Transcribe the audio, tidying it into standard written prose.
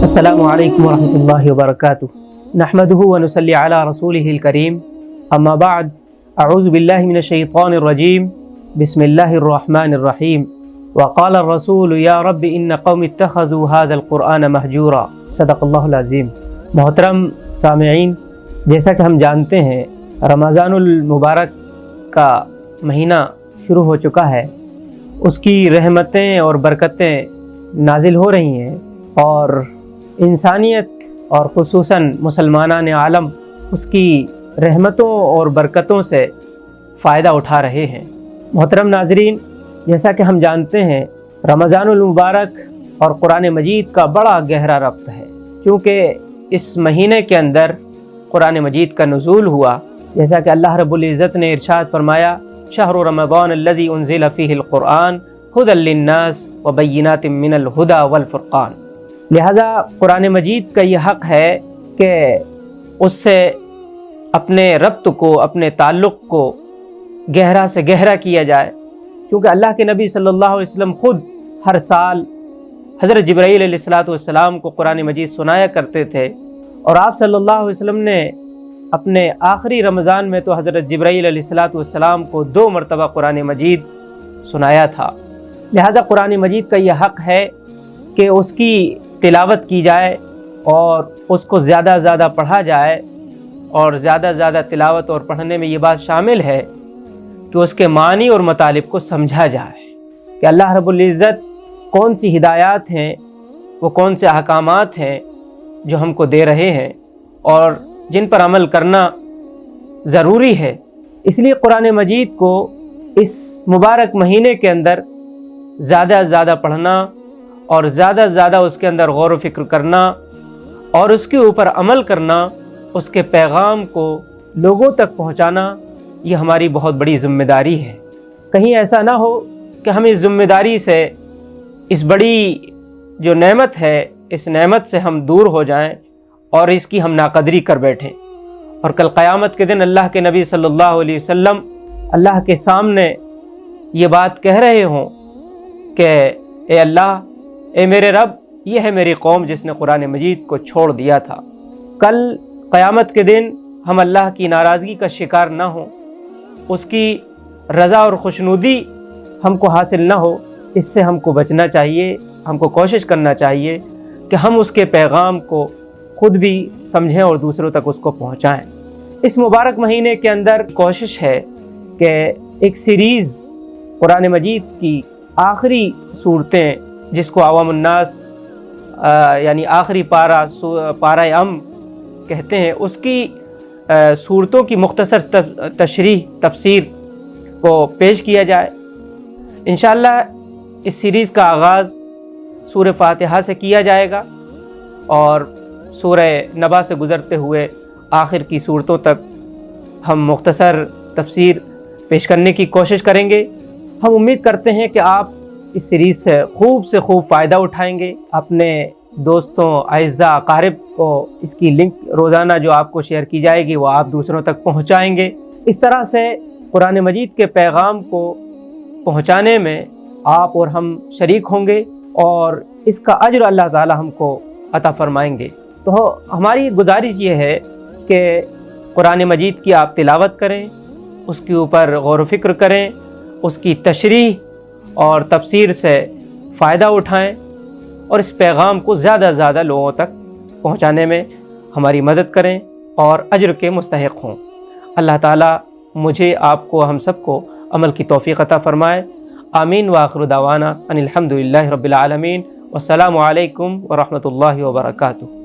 السلام علیکم ورحمۃ اللہ وبرکاتہ نحمدہ ونصلی علی رسولہ الکریم اما بعد اعوذ باللہ من الشیطان الرجیم بسم اللہ الرحمن الرحیم وقال الرسول یا رب ان قوم اتخذوا هذا القرآن مہجورا صدق اللہ العظیم۔ محترم سامعین، جیسا کہ ہم جانتے ہیں رمضان المبارک کا مہینہ شروع ہو چکا ہے، اس کی رحمتیں اور برکتیں نازل ہو رہی ہیں اور انسانیت اور خصوصاً مسلمانان عالم اس کی رحمتوں اور برکتوں سے فائدہ اٹھا رہے ہیں۔ محترم ناظرین، جیسا کہ ہم جانتے ہیں رمضان المبارک اور قرآن مجید کا بڑا گہرا ربط ہے، کیونکہ اس مہینے کے اندر قرآن مجید کا نزول ہوا، جیسا کہ اللہ رب العزت نے ارشاد فرمایا شہر رمضان الذی انزل فیہ القرآن ھدی للناس وبینات من الھدی والفرقان۔ لہذا قرآن مجید کا یہ حق ہے کہ اس سے اپنے ربط کو، اپنے تعلق کو گہرا سے گہرا کیا جائے، کیونکہ اللہ کے نبی صلی اللہ علیہ وسلم خود ہر سال حضرت جبرائیل علیہ السلام کو قرآن مجید سنایا کرتے تھے، اور آپ صلی اللہ علیہ وسلم نے اپنے آخری رمضان میں تو حضرت جبرائیل علیہ السلام کو 2 مرتبہ قرآن مجید سنایا تھا۔ لہذا قرآن مجید کا یہ حق ہے کہ اس کی تلاوت کی جائے اور اس کو زیادہ زیادہ پڑھا جائے، اور زیادہ زیادہ تلاوت اور پڑھنے میں یہ بات شامل ہے کہ اس کے معنی اور مطالب کو سمجھا جائے کہ اللہ رب العزت کون سی ہدایات ہیں، وہ کون سے احکامات ہیں جو ہم کو دے رہے ہیں اور جن پر عمل کرنا ضروری ہے۔ اس لیے قرآن مجید کو اس مبارک مہینے کے اندر زیادہ زیادہ پڑھنا اور زیادہ زیادہ اس کے اندر غور و فکر کرنا اور اس کے اوپر عمل کرنا، اس کے پیغام کو لوگوں تک پہنچانا، یہ ہماری بہت بڑی ذمہ داری ہے۔ کہیں ایسا نہ ہو کہ ہم اس ذمہ داری سے، اس بڑی جو نعمت ہے، اس نعمت سے ہم دور ہو جائیں اور اس کی ہم ناقدری کر بیٹھیں، اور کل قیامت کے دن اللہ کے نبی صلی اللہ علیہ وسلم اللہ کے سامنے یہ بات کہہ رہے ہوں کہ اے اللہ، اے میرے رب، یہ ہے میری قوم جس نے قرآن مجید کو چھوڑ دیا تھا۔ کل قیامت کے دن ہم اللہ کی ناراضگی کا شکار نہ ہوں، اس کی رضا اور خوشنودی ہم کو حاصل نہ ہو، اس سے ہم کو بچنا چاہیے، ہم کو کوشش کرنا چاہیے کہ ہم اس کے پیغام کو خود بھی سمجھیں اور دوسروں تک اس کو پہنچائیں۔ اس مبارک مہینے کے اندر کوشش ہے کہ ایک سیریز قرآن مجید کی آخری صورتیں، جس کو عوام الناس یعنی آخری پارہ ام کہتے ہیں، اس کی صورتوں کی مختصر تشریح، تفسیر کو پیش کیا جائے۔ انشاءاللہ اس سیریز کا آغاز سورہ فاتحہ سے کیا جائے گا اور سورہ نبا سے گزرتے ہوئے آخر کی صورتوں تک ہم مختصر تفسیر پیش کرنے کی کوشش کریں گے۔ ہم امید کرتے ہیں کہ آپ اس سیریز سے خوب فائدہ اٹھائیں گے، اپنے دوستوں، اعزاء، اقارب کو اس کی لنک روزانہ جو آپ کو شیئر کی جائے گی وہ آپ دوسروں تک پہنچائیں گے۔ اس طرح سے قرآن مجید کے پیغام کو پہنچانے میں آپ اور ہم شریک ہوں گے اور اس کا اجر اللہ تعالی ہم کو عطا فرمائیں گے۔ تو ہماری گزارش یہ ہے کہ قرآن مجید کی آپ تلاوت کریں، اس کے اوپر غور و فکر کریں، اس کی تشریح اور تفسیر سے فائدہ اٹھائیں اور اس پیغام کو زیادہ زیادہ لوگوں تک پہنچانے میں ہماری مدد کریں اور اجر کے مستحق ہوں۔ اللہ تعالیٰ مجھے، آپ کو، ہم سب کو عمل کی توفیق عطا فرمائے۔ آمین وآخر دعوانا ان الحمد للہ رب العالمین، والسلام علیکم ورحمۃ اللہ وبرکاتہ۔